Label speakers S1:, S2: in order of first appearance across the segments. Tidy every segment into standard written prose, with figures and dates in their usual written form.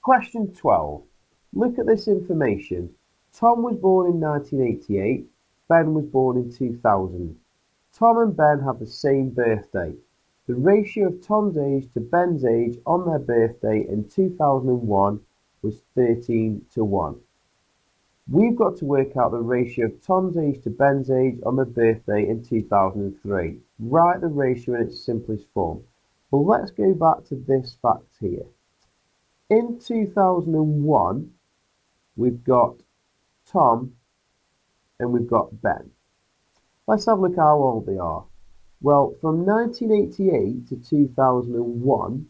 S1: Question 12. Look at this information. Tom was born in 1988. Ben was born in 2000. Tom and Ben have the same birthday. The ratio of Tom's age to Ben's age on their birthday in 2001 was 13 to 1. We've got to work out the ratio of Tom's age to Ben's age on their birthday in 2003. Write the ratio in its simplest form. Well, let's go back to this fact here. In 2001, we've got Tom and we've got Ben. Let's have a look at how old they are. Well, from 1988 to 2001,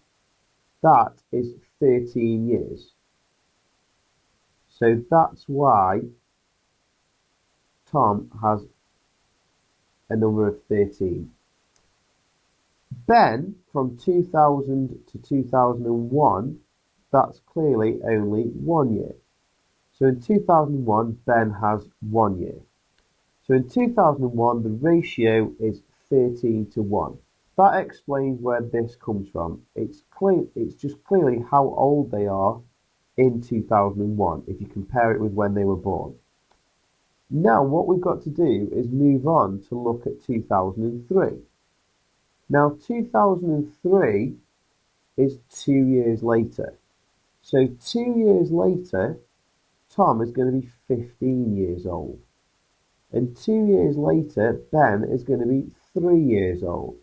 S1: that is 13 years. So that's why Tom has a number of 13. Ben, from 2000 to 2001, that's clearly only 1 year. So in 2001, Ben has 1 year. So in 2001, the ratio is 13 to 1. That explains where this comes from. It's just clearly how old they are in 2001 if you compare it with when they were born. Now what we've got to do is move on to look at 2003. Now 2003 is 2 years later. So 2 years later, Tom is going to be 15 years old. And 2 years later, Ben is going to be 3 years old.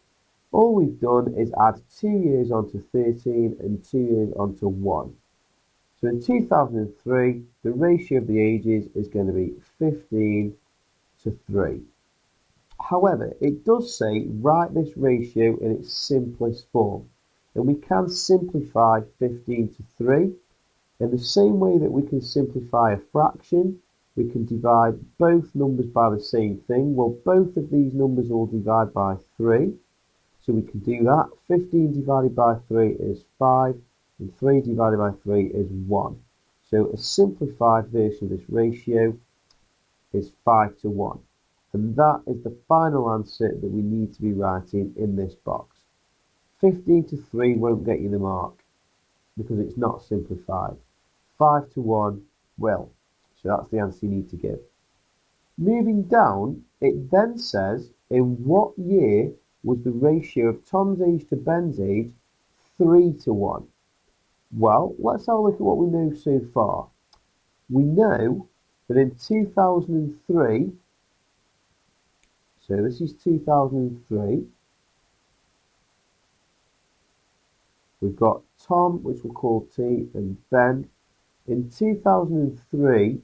S1: All we've done is add 2 years onto 13 and 2 years onto 1. So in 2003, the ratio of the ages is going to be 15 to 3. However, it does say write this ratio in its simplest form. And we can simplify 15 to 3. In the same way that we can simplify a fraction, we can divide both numbers by the same thing. Well, both of these numbers will divide by 3. So we can do that. 15 divided by 3 is 5. And 3 divided by 3 is 1. So a simplified version of this ratio is 5 to 1. And that is the final answer that we need to be writing in this box. 15 to 3 won't get you the mark because it's not simplified. 5 to 1 will. So that's the answer you need to give. Moving down, it then says, in what year was the ratio of Tom's age to Ben's age 3 to 1? Well, let's have a look at what we know so far. We know that in 2003, so this is 2003, we've got Tom, which we'll call T, and Ben. In 2003,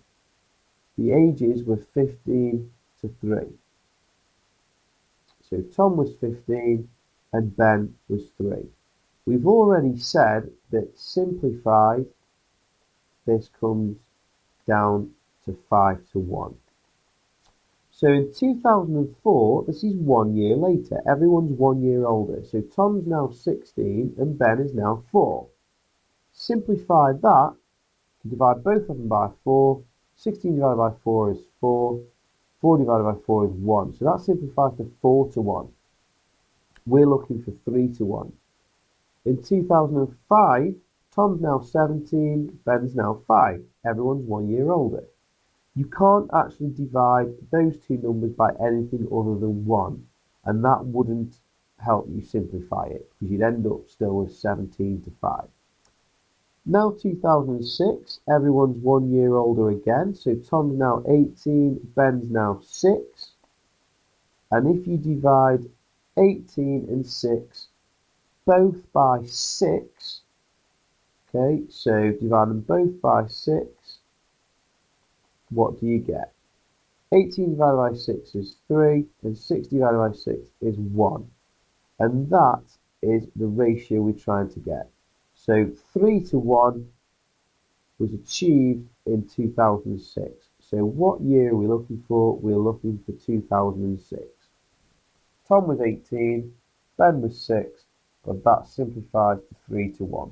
S1: the ages were 15 to 3. So Tom was 15 and Ben was 3. We've already said that simplified, this comes down to 5 to 1. So in 2004, this is 1 year later. Everyone's 1 year older. So Tom's now 16 and Ben is now 4. Simplify that, you divide both of them by 4. 16 divided by 4 is 4. 4 divided by 4 is 1. So that simplifies to 4 to 1. We're looking for 3 to 1. In 2005, Tom's now 17, Ben's now 5. Everyone's 1 year older. You can't actually divide those two numbers by anything other than 1, and that wouldn't help you simplify it, because you'd end up still with 17 to 5. Now 2006, everyone's 1 year older again, so Tom's now 18, Ben's now 6, and if you divide 18 and 6 both by 6, okay, so divide them both by 6, what do you get? 18 divided by 6 is 3, and 6 divided by 6 is 1. And that is the ratio we're trying to get. So 3 to 1 was achieved in 2006. So what year are we looking for? We're looking for 2006. Tom was 18, Ben was 6, but that simplifies to 3 to 1.